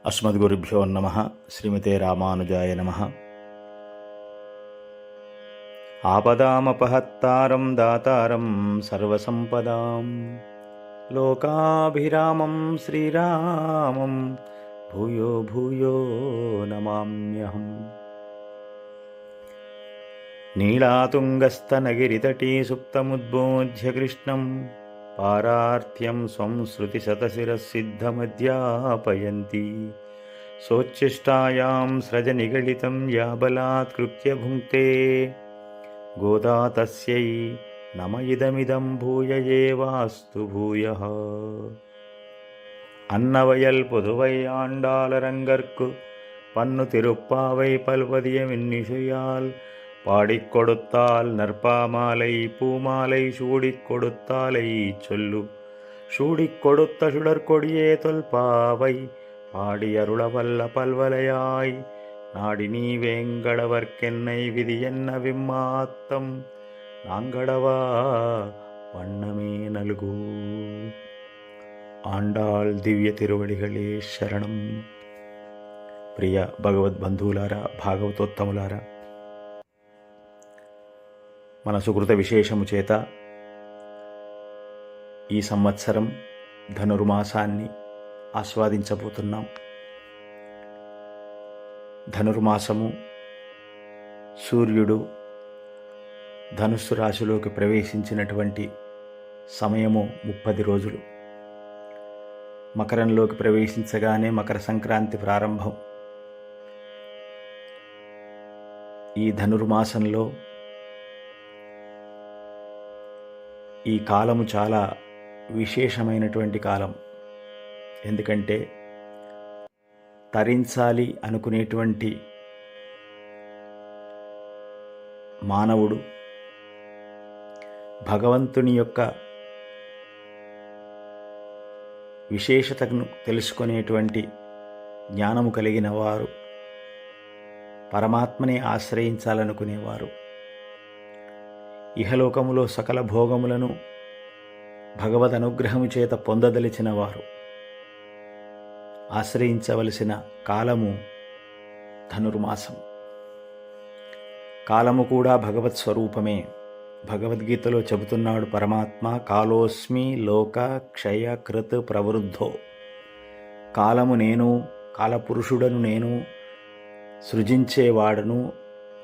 అస్మద్గురుభ్యో నమః. శ్రీమతే రామానుజాయ నమః. ఆపదామపహత్తారం దాతారం సర్వసంపదాం లోకాభిరామం శ్రీరామం భూయో భూయో నమామ్యహం. నీళాతుంగస్తనగిరితటీ సుప్తముద్బోధ్య కృష్ణం పారార్థ్యం స్వం శృతిశతశిరసిద్ధమధ్యాపయంతి సోచ్ఛిష్టాయాం స్రజనిగళితం యా బలాత్కృత్య భుంక్తే గోదా తస్యై నమ ఇదమిదం భూయ ఏవాస్తు భూయః. అన్నవయల్ పుదువై ఆండాళరంగర్కు పన్ను తిరుప్పావై పల్వదియమిన్నిషయాల్ பாடிக் கொடுத்தால் நற்பாமாலை பூமாலை சூடிக் கொடுத்தாலை சொல்லு சூடிக் கொடுத்த சுடற்கொடியே தொல்பாவை பாடி அருளவல்ல பல்வலையாய் நாடி நீ வேங்கடவர்க்கென்னை விதி என்ன விம்மாத்தம் நாங்கடவா வண்ணமே நல்கு. ఆండాళ్ దివ్య తిరువడిகளే శరణం. ప్రియ భగవద్బంధువులారా, భాగవతోత్తములారా, మన సుకృత విశేషము చేత ఈ సంవత్సరం ధనుర్మాసాన్ని ఆస్వాదించబోతున్నాం. ధనుర్మాసము సూర్యుడు ధనుస్సు రాశిలోకి ప్రవేశించినటువంటి సమయము 30 రోజులు. మకరంలోకి ప్రవేశించగానే మకర సంక్రాంతి ప్రారంభం. ఈ ధనుర్మాసంలో ఈ కాలము చాలా విశేషమైనటువంటి కాలం. ఎందుకంటే తరించాలి అనుకునేటువంటి మానవుడు భగవంతుని యొక్క విశేషతను తెలుసుకునేటువంటి జ్ఞానము కలిగిన వారు, పరమాత్మని ఆశ్రయించాలనుకునేవారు, ఇహలోకములో సకల భోగములను భగవద్ అనుగ్రహము చేత పొందదలిచిన వారు ఆశ్రయించవలసిన కాలము ధనుర్మాసం. కాలము కూడా భగవత్ స్వరూపమే. భగవద్గీతలో చెబుతున్నాడు పరమాత్మ, కాలోస్మి లోక క్షయ కృత్ ప్రవృద్ధో. కాలము నేను, కాలపురుషుడను నేను, సృజించేవాడను,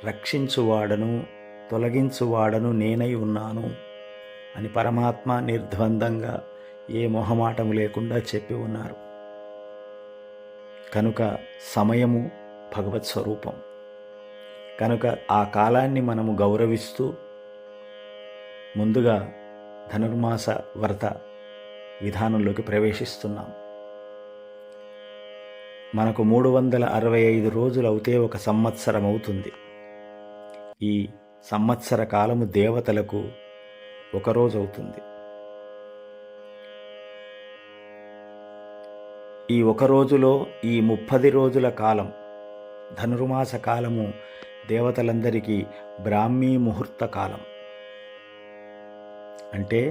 రక్షించువాడను, తొలగించువాడను నేనై ఉన్నాను అని పరమాత్మ నిర్ద్వందంగా ఏ మొహమాటము లేకుండా చెప్పి ఉన్నారు. కనుక సమయము భగవత్ స్వరూపం. కనుక ఆ కాలాన్ని మనము గౌరవిస్తూ ముందుగా ధనుర్మాస వ్రత విధానంలోకి ప్రవేశిస్తున్నాం. మనకు 365 రోజులు అవుతే ఒక సంవత్సరం అవుతుంది. ఈ సంవత్సర కాలము దేవతలకు ఒకరోజు అవుతుంది. ఈ ఒక రోజులో ఈ 30 రోజుల కాలం ధనుర్మాస కాలము దేవతలందరికీ బ్రాహ్మీ ముహూర్త కాలం. అంటే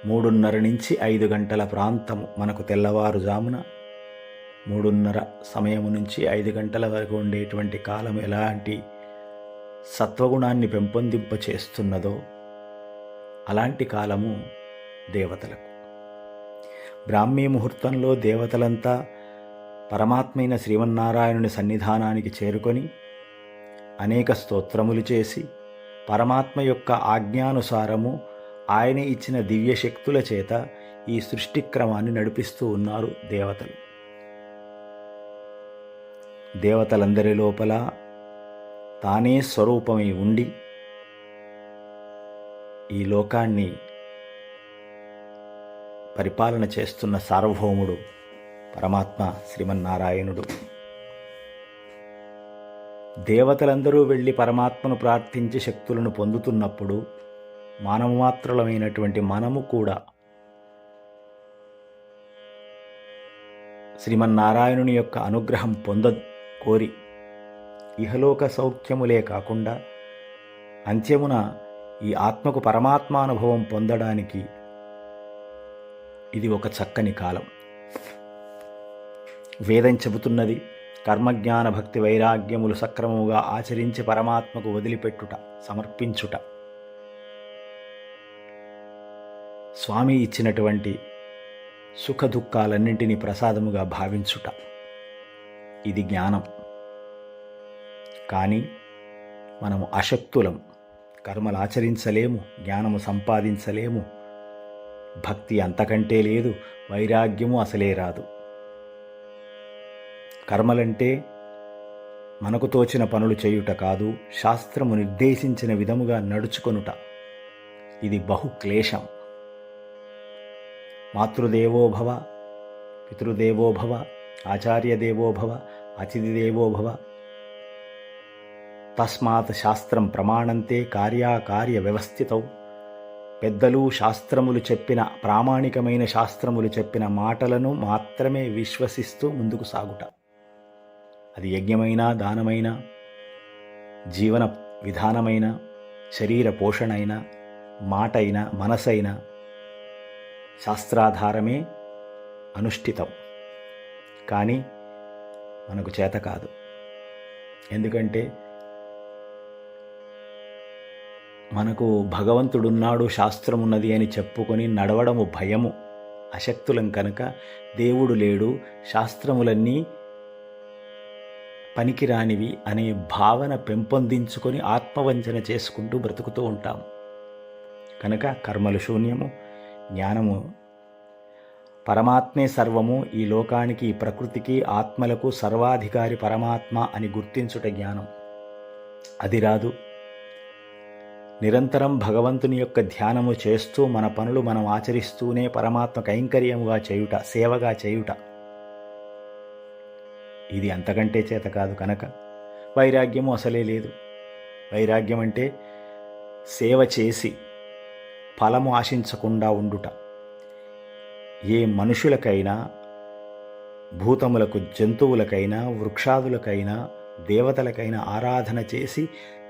3:30 నుంచి 5 గంటల ప్రాంతము. మనకు తెల్లవారుజామున 3:30 సమయము నుంచి 5 గంటల వరకు ఉండేటువంటి కాలం ఎలాంటి సత్వగుణాన్ని పెంపొందింప చేస్తున్నదో అలాంటి కాలము దేవతలకు. బ్రాహ్మీ ముహూర్తంలో దేవతలంతా పరమాత్మైన శ్రీమన్నారాయణుని సన్నిధానానికి చేరుకొని అనేక స్తోత్రములు చేసి పరమాత్మ యొక్క ఆజ్ఞానుసారము ఆయన ఇచ్చిన దివ్య శక్తుల చేత ఈ సృష్టి క్రమాన్ని నడిపిస్తూ ఉన్నారు దేవతలు. దేవతలందరి లోపల తానే స్వరూపమై ఉండి ఈ లోకాన్ని పరిపాలన చేస్తున్న సార్వభౌముడు పరమాత్మ శ్రీమన్నారాయణుడు. దేవతలందరూ వెళ్ళి పరమాత్మను ప్రార్థించి శక్తులను పొందుతున్నప్పుడు మానవమాత్రులమైనటువంటి మనము కూడా శ్రీమన్నారాయణుని యొక్క అనుగ్రహం కోరి ఇహలోక సౌఖ్యములే కాకుండా అంత్యమున ఈ ఆత్మకు పరమాత్మానుభవం పొందడానికి ఇది ఒక చక్కని కాలం. వేదం చెబుతున్నది, కర్మజ్ఞాన భక్తి వైరాగ్యములు సక్రమముగా ఆచరించి పరమాత్మకు వదిలిపెట్టుట, సమర్పించుట, స్వామి ఇచ్చినటువంటి సుఖ దుఃఖాలన్నింటినీ ప్రసాదముగా భావించుట, ఇది జ్ఞానం. కానీ మనము అశక్తులం, కర్మలు ఆచరించలేము, జ్ఞానము సంపాదించలేము, భక్తి అంతకంటే లేదు, వైరాగ్యము అసలే రాదు. కర్మలంటే మనకు తోచిన పనులు చేయుట కాదు, శాస్త్రము నిర్దేశించిన విధముగా నడుచుకొనుట. ఇది బహుక్లేశం. మాతృదేవోభవ, పితృదేవోభవ, ఆచార్యదేవోభవ, అతిథిదేవోభవ. తస్మాత్ శాస్త్రం ప్రమాణంతే కార్యాకార్య వ్యవస్థితౌ. పెద్దలు శాస్త్రములు చెప్పిన, ప్రామాణికమైన శాస్త్రములు చెప్పిన మాటలను మాత్రమే విశ్వసిస్తూ ముందుకు సాగుట. అది యజ్ఞమైన, దానమైన, జీవన విధానమైన, శరీర పోషణ అయినా, మాట అయినా, మనసైనా శాస్త్రాధారమే అనుష్ఠితం. కానీ మనకు చేత కాదు. ఎందుకంటే మనకు భగవంతుడున్నాడు, శాస్త్రం ఉన్నది అని చెప్పుకొని నడవడము భయము, అశక్తులం కనుక దేవుడు లేడు, శాస్త్రములన్నీ పనికిరానివి అనే భావన పెంపొందించుకొని ఆత్మవంచన చేసుకుంటూ బ్రతుకుతూ ఉంటాం. కనుక కర్మలు శూన్యము, జ్ఞానము పరమాత్మే సర్వము, ఈ లోకానికి, ఈ ప్రకృతికి, ఆత్మలకు సర్వాధికారి పరమాత్మ అని గుర్తించుట జ్ఞానం. అది రాదు. నిరంతరం భగవంతుని యొక్క ధ్యానము చేస్తూ మన పనులు మనం ఆచరిస్తూనే పరమాత్మ కైంకర్యముగా చేయుట, సేవగా చేయుట, ఇది అంతకంటే చేత కాదు. కనుక వైరాగ్యము అసలే లేదు. వైరాగ్యం అంటే సేవ చేసి ఫలము ఆశించకుండా ఉండుట. ఏ మనుషులకైనా, భూతములకు, జంతువులకైనా, వృక్షాదులకైనా, దేవతలకైనా ఆరాధన చేసి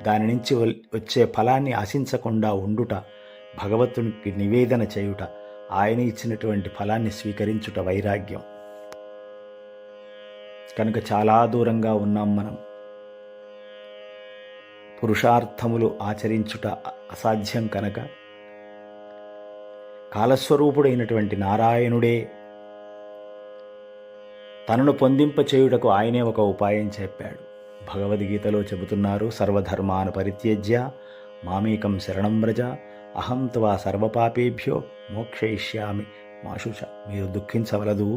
దాని నుంచి వచ్చే ఫలాన్ని ఆశించకుండా ఉండుట, భగవంతునికి నివేదన చేయుట, ఆయన ఇచ్చినటువంటి ఫలాన్ని స్వీకరించుట వైరాగ్యం. కనుక చాలా దూరంగా ఉన్నాం మనం. పురుషార్థములు ఆచరించుట అసాధ్యం కనుక కాలస్వరూపుడైనటువంటి నారాయణుడే తనను పొందింపచేయుటకు ఆయనే ఒక ఉపాయం చెప్పాడు. భగవద్గీతలో చెబుతున్నారు, సర్వధర్మాన్ పరిత్యజ్య మామేకం శరణం వ్రజ అహం త్వా సర్వపాపేభ్యో మోక్షయిష్యామి మా శుచ. మీరు దుఃఖించవలదు,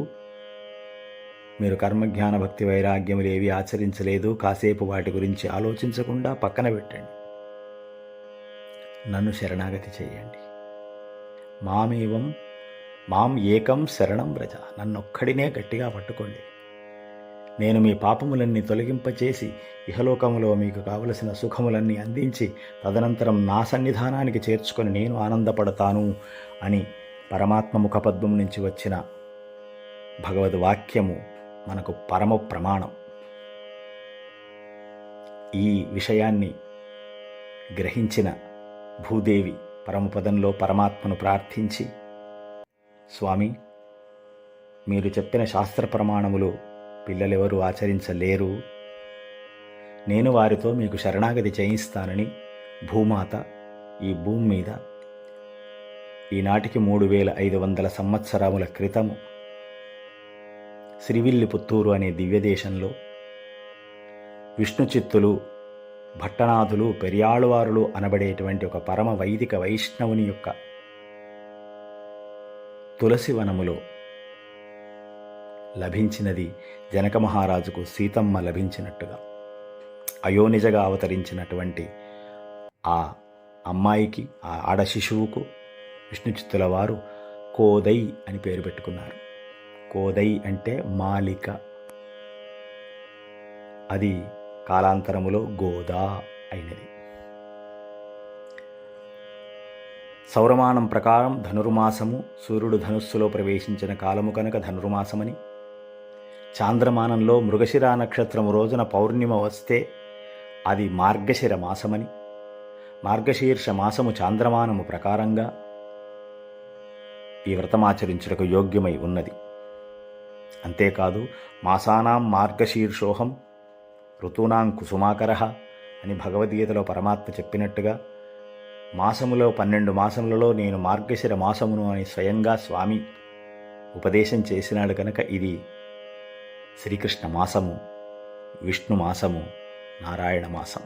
మీరు కర్మజ్ఞాన భక్తి వైరాగ్యములు ఏవి ఆచరించలేదు, కాసేపు వాటి గురించి ఆలోచించకుండా పక్కన పెట్టండి, నన్ను శరణాగతి చేయండి. మాం ఏకం శరణం వ్రజ, నన్నొక్కడినే గట్టిగా పట్టుకోండి. నేను మీ పాపములన్నీ తొలగింపచేసి ఇహలోకములో మీకు కావలసిన సుఖములన్నీ అందించి తదనంతరం నా సన్నిధానానికి చేర్చుకొని నేను ఆనందపడతాను అని పరమాత్మ ముఖపద్మం నుంచి వచ్చిన భగవద్వాక్యము మనకు పరమ ప్రమాణం. ఈ విషయాన్ని గ్రహించిన భూదేవి పరమపదంలో పరమాత్మను ప్రార్థించి, స్వామి, మీరు చెప్పిన శాస్త్ర ప్రమాణములు పిల్లలెవరూ ఆచరించలేరు, నేను వారితో మీకు శరణాగతి చేయిస్తానని భూమాత ఈ భూమి మీద ఈనాటికి 3500 సంవత్సరముల క్రితము శ్రీవిల్లిపుత్తూరు అనే దివ్యదేశంలో విష్ణుచిత్తులు, భట్టనాథులు, పెరియాళ్ళవారులు అనబడేటువంటి ఒక పరమ వైదిక వైష్ణవుని యొక్క తులసివనములో లభించినది జనక మహారాజుకు సీతమ్మ లభించినట్టుగా. అయోనిజగా అవతరించినటువంటి ఆ అమ్మాయికి, ఆ ఆడ శిశువుకు విష్ణుచిత్తుల వారు కోదై అని పేరు పెట్టుకున్నారు. కోదై అంటే మాలిక, అది కాలాంతరములో గోదా అయినది. సౌరమానం ప్రకారం ధనుర్మాసము సూర్యుడు ధనుస్సులో ప్రవేశించిన కాలము కనుక ధనుర్మాసమని, చాంద్రమానంలో మృగశిర నక్షత్రము రోజున పౌర్ణిమ వస్తే అది మార్గశిర మాసమని, మార్గశీర్ష మాసము చాంద్రమానము ప్రకారంగా ఈ వ్రతమాచరించుటకు యోగ్యమై ఉన్నది. అంతేకాదు మాసానాం మార్గశీర్షోహం ఋతూనాం కుసుమాకరః అని భగవద్గీతలో పరమాత్మ చెప్పినట్టుగా మాసములో 12 మాసములలో నేను మార్గశిర మాసమును అని స్వయంగా స్వామి ఉపదేశం చేసినాడు కనుక ఇది శ్రీకృష్ణ మాసము, విష్ణు మాసము, నారాయణ మాసం.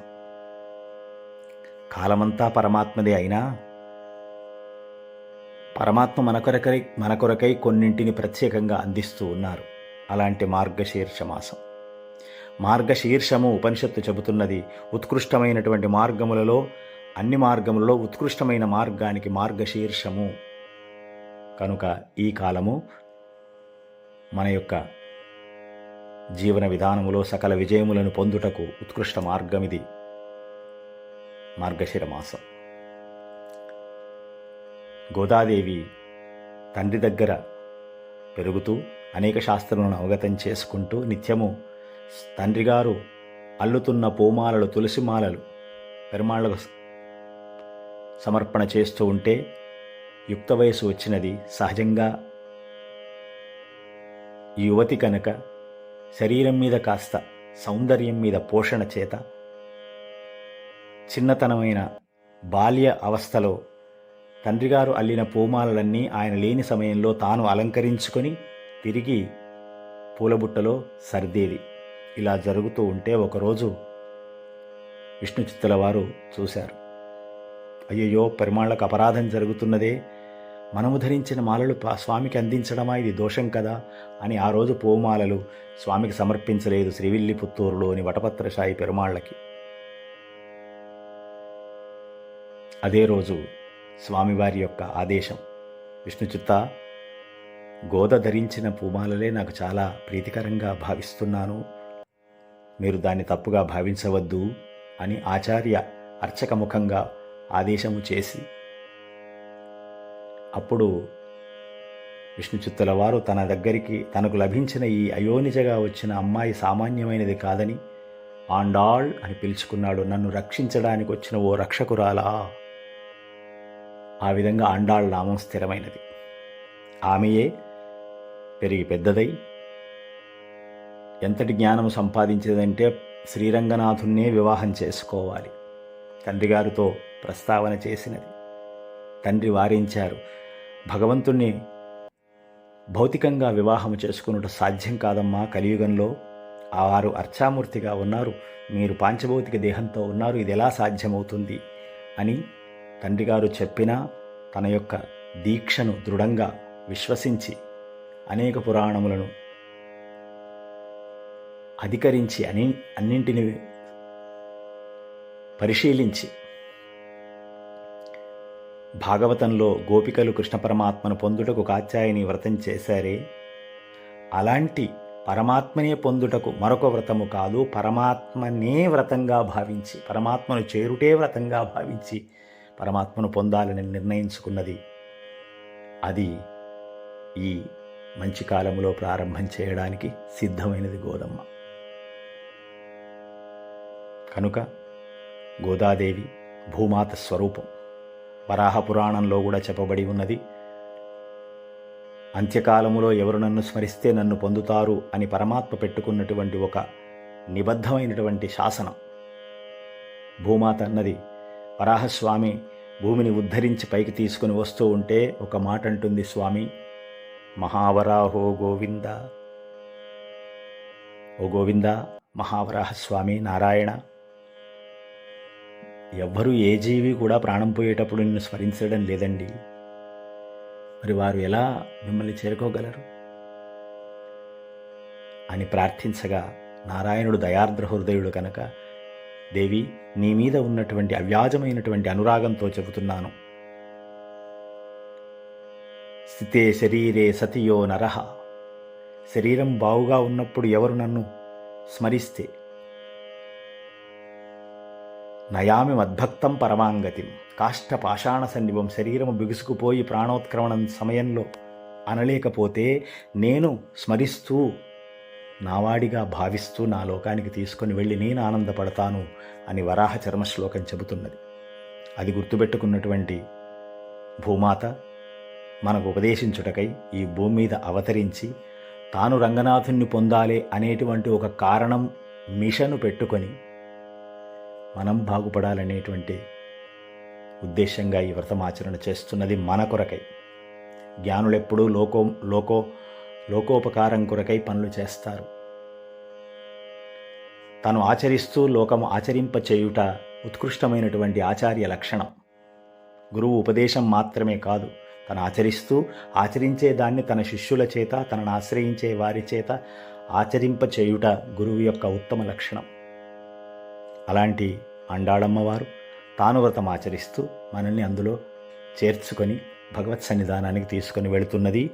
కాలమంతా పరమాత్మదే అయినా పరమాత్మ మన కొరకై కొన్నింటిని ప్రత్యేకంగా అందిస్తూ ఉన్నారు. అలాంటి మార్గశీర్ష మాసం. మార్గశీర్షము ఉపనిషత్తు చెబుతున్నది ఉత్కృష్టమైనటువంటి మార్గములలో, అన్ని మార్గములలో ఉత్కృష్టమైన మార్గానికి మార్గశీర్షము. కనుక ఈ కాలము మన యొక్క జీవన విధానములో సకల విజయములను పొందుటకు ఉత్కృష్ట మార్గమిది మార్గశిర మాసం. గోదాదేవి తండ్రి దగ్గర పెరుగుతూ అనేక శాస్త్రములను అవగతం చేసుకుంటూ నిత్యము తండ్రిగారు అల్లుతున్న పూమాలలు, తులసిమాలలు పెరుమాళ్లకు సమర్పణ చేస్తూ ఉంటే యుక్త వయసు వచ్చినది. సహజంగా ఈ యువతి కనుక శరీరం మీద కాస్త సౌందర్యం మీద పోషణ చేత చిన్నతనమైన బాల్య అవస్థలో తండ్రిగారు అల్లిన పూమాలలన్నీ ఆయన లేని సమయంలో తాను అలంకరించుకొని తిరిగి పూలబుట్టలో సర్దేది. ఇలా జరుగుతూ ఉంటే ఒకరోజు విష్ణు చిత్తుల వారు చూశారు. అయ్యయ్యో, పెరుమాళ్లకు అపరాధం జరుగుతున్నదే, మనము ధరించిన మాలలు స్వామికి అందించడమా, ఇది దోషం కదా అని ఆ రోజు పూమాలలు స్వామికి సమర్పించలేదు శ్రీవిల్లిపుత్తూరులోని వటపత్రశాయి పెరుమాళ్లకి. అదే రోజు స్వామివారి యొక్క ఆదేశం, విష్ణుచిత్త, గోద ధరించిన పూమాలలే నాకు చాలా ప్రీతికరంగా భావిస్తున్నాను, మీరు దాన్ని తప్పుగా భావించవద్దు అని ఆచార్య అర్చకముఖంగా ఆదేశము చేసి అప్పుడు విష్ణుచిత్తుల వారు తన దగ్గరికి తనకు లభించిన ఈ అయోనిజగా వచ్చిన అమ్మాయి సామాన్యమైనది కాదని ఆండాళ్ అని పిలుచుకున్నాడు. నన్ను రక్షించడానికి వచ్చిన ఓ రక్షకురాలా. ఆ విధంగా ఆండాళ్ నామం స్థిరమైనది. ఆమెయే పెరిగి పెద్దదై ఎంతటి జ్ఞానము సంపాదించేదంటే శ్రీరంగనాథున్నే వివాహం చేసుకోవాలి తండ్రిగారితో ప్రస్తావన చేసినది. తండ్రి వారించారు, భగవంతుణ్ణి భౌతికంగా వివాహం చేసుకున్నట్టు సాధ్యం కాదమ్మా, కలియుగంలో వారు అర్చామూర్తిగా ఉన్నారు, మీరు పాంచభౌతిక దేహంతో ఉన్నారు, ఇది ఎలా సాధ్యమవుతుంది అని తండ్రిగారు చెప్పినా తన యొక్క దీక్షను దృఢంగా విశ్వసించి అనేక పురాణములను అధికరించి అన్నింటిని పరిశీలించి భాగవతంలో గోపికలు కృష్ణ పరమాత్మను పొందుటకు కాత్యాయని వ్రతం చేశారే, అలాంటి పరమాత్మనే పొందుటకు మరొక వ్రతము కాదు, పరమాత్మనే వ్రతంగా భావించి, పరమాత్మను చేరుటే వ్రతంగా భావించి పరమాత్మను పొందాలని నిర్ణయించుకున్నది. అది ఈ మంచి కాలములో ప్రారంభం చేయడానికి సిద్ధమైనది గోదమ్మ. కనుక గోదాదేవి భూమాత స్వరూపం. వరాహ పురాణంలో కూడా చెప్పబడి ఉన్నది, అంత్యకాలములో ఎవరు నన్ను స్మరిస్తే నన్ను పొందుతారు అని పరమాత్మ పెట్టుకున్నటువంటి ఒక నిబద్ధమైనటువంటి శాసనం. భూమాత అన్నది, వరాహస్వామి భూమిని ఉద్ధరించి పైకి తీసుకుని వస్తూ ఉంటే ఒక మాట అంటుంది, స్వామి మహావరాహో గోవింద, ఓ గోవింద, మహావరాహస్వామి నారాయణ, ఎవ్వరూ ఏ జీవి కూడా ప్రాణం పోయేటప్పుడు నిన్ను స్మరించడం లేదండి, మరి వారు ఎలా మిమ్మల్ని చేరుకోగలరు అని ప్రార్థించగా నారాయణుడు దయార్ద్ర హృదయుడు కనుక, దేవి నీ మీద ఉన్నటువంటి అవ్యాజమైనటువంటి అనురాగంతో చెబుతున్నాను, స్థితే శరీరే సతియో నరః, శరీరం బావుగా ఉన్నప్పుడు ఎవరు నన్ను స్మరిస్తే నయామి మద్భక్తం పరమాంగతిం, కాష్ట పాషాణ సన్నివం, శరీరము బిగుసుకుపోయి ప్రాణోత్క్రమణం సమయంలో అనలేకపోతే నేను స్మరిస్తూ నావాడిగా భావిస్తూ నా లోకానికి తీసుకొని వెళ్ళి నేను ఆనందపడతాను అని వరాహ చర్మ శ్లోకం చెబుతున్నది. అది గుర్తుపెట్టుకున్నటువంటి భూమాత మనకు ఉపదేశించుటకై ఈ భూమి మీద అవతరించి తాను రంగనాథుణ్ణి పొందాలి అనేటువంటి ఒక కారణం మిషను పెట్టుకొని మనం బాగుపడాలనేటువంటి ఉద్దేశంగా ఈ వ్రతమాచరణ చేస్తున్నది మన కొరకై. జ్ఞానులెప్పుడూ లోకోపకారం కొరకై పనులు చేస్తారు. తను ఆచరిస్తూ లోకము ఆచరింప చేయుట ఉత్కృష్టమైనటువంటి ఆచార్య లక్షణం. గురువు ఉపదేశం మాత్రమే కాదు, తను ఆచరిస్తూ ఆచరించే దాన్ని తన శిష్యుల చేత, తనను ఆశ్రయించే వారి చేత ఆచరింప చేయుట గురువు యొక్క ఉత్తమ లక్షణం. అలాంటి అండాళమ్మవారు తాను వ్రతం ఆచరిస్తూ మనల్ని అందులో చేర్చుకొని భగవత్ సన్నిధానానికి తీసుకొని వెళుతున్నది.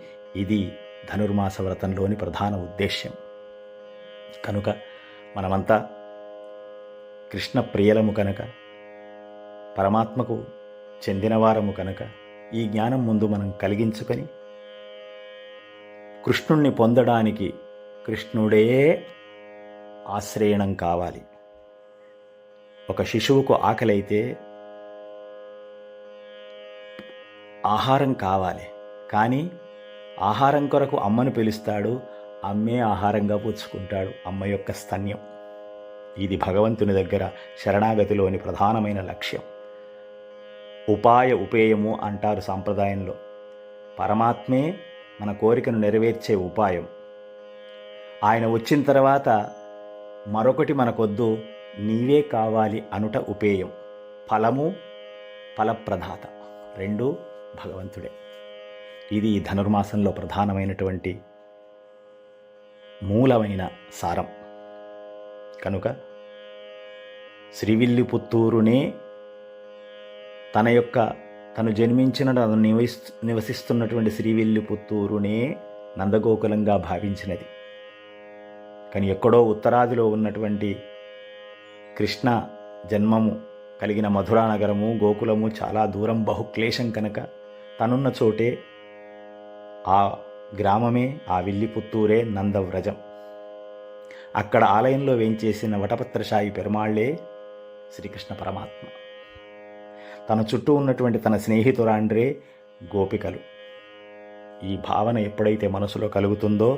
ఇది ధనుర్మాస వ్రతంలోని ప్రధాన ఉద్దేశ్యం. కనుక మనమంతా కృష్ణ ప్రియలము కనుక, పరమాత్మకు చెందినవారము కనుక ఈ జ్ఞానం ముందు మనం కలిగించుకొని కృష్ణుణ్ణి పొందడానికి కృష్ణుడే ఆశ్రయణం కావాలి. ఒక శిశువుకు ఆకలైతే ఆహారం కావాలి, కానీ ఆహారం కొరకు అమ్మను పిలుస్తాడు, అమ్మే ఆహారంగా పుచ్చుకుంటాడు, అమ్మ యొక్క స్తన్యం. ఇది భగవంతుని దగ్గర శరణాగతిలోని ప్రధానమైన లక్ష్యం. ఉపేయము అంటారు సాంప్రదాయంలో. పరమాత్మే మన కోరికను నెరవేర్చే ఉపాయం. ఆయన వచ్చిన తర్వాత మరొకటి మనకొద్దు, నీవే కావాలి అనుట ఉపేయం. ఫలము ఫలప్రదాత రెండూ భగవంతుడే. ఇది ధనుర్మాసంలో ప్రధానమైనటువంటి మూలమైన సారం. కనుక శ్రీవిల్లిపుత్తూరునే తను జన్మించిన నివసిస్తున్నటువంటి శ్రీవిల్లిపుత్తూరునే నందగోకులంగా భావించినది. కానీ ఎక్కడో ఉత్తరాదిలో ఉన్నటువంటి కృష్ణ జన్మము కలిగిన మధురానగరము, గోకులము చాలా దూరం, బహుక్లేశం కనుక తనున్న చోటే ఆ గ్రామమే, ఆ విల్లిపుత్తూరే నందవ్రజం. అక్కడ ఆలయంలో వేంచేసిన వటపత్రశాయి పెరుమాళ్లే శ్రీకృష్ణ పరమాత్మ. తన చుట్టూ ఉన్నటువంటి తన స్నేహితురాండ్రే గోపికలు. ఈ భావన ఎప్పుడైతే మనసులో కలుగుతుందో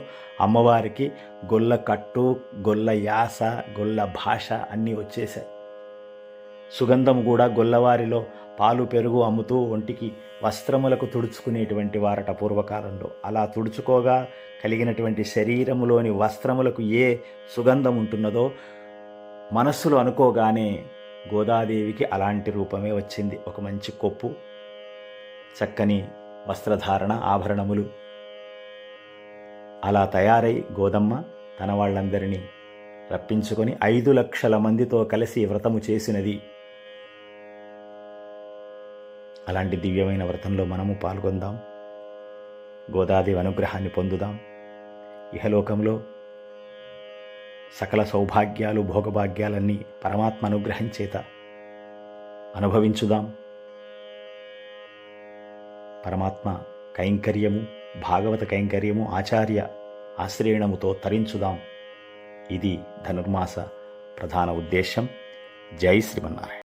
అమ్మవారికి గొల్ల కట్టు, గొల్ల యాస, గొల్ల భాష అన్నీ వచ్చేశాయి. సుగంధం కూడా గొల్లవారిలో పాలు పెరుగు అమ్ముతూ ఒంటికి వస్త్రములకు తుడుచుకునేటువంటి వారట పూర్వకాలంలో. అలా తుడుచుకోగా కలిగినటువంటి శరీరములోని వస్త్రములకు ఏ సుగంధం ఉంటున్నదో మనస్సులో అనుకోగానే గోదాదేవికి అలాంటి రూపమే వచ్చింది. ఒక మంచి కొప్పు, చక్కని వస్త్రధారణ, ఆభరణములు. అలా తయారై గోదమ్మ తన వాళ్ళందరినీ రప్పించుకొని 5 లక్షల మందితో కలిసి వ్రతము చేసినది. అలాంటి దివ్యమైన వ్రతంలో మనము పాల్గొందాం, గోదాదేవి అనుగ్రహాన్ని పొందుదాం. ఇహలోకంలో సకల సౌభాగ్యాలు, భోగభాగ్యాలన్నీ పరమాత్మ అనుగ్రహం చేత అనుభవించుదాం. పరమాత్మ కైంకర్యము, భాగవత కైంకర్యము, ఆచార్య ఆశ్రయణముతో తరించుదాం. ఇది ధనుర్మాస ప్రధాన ఉద్దేశం. జై శ్రీమన్నారాయణ.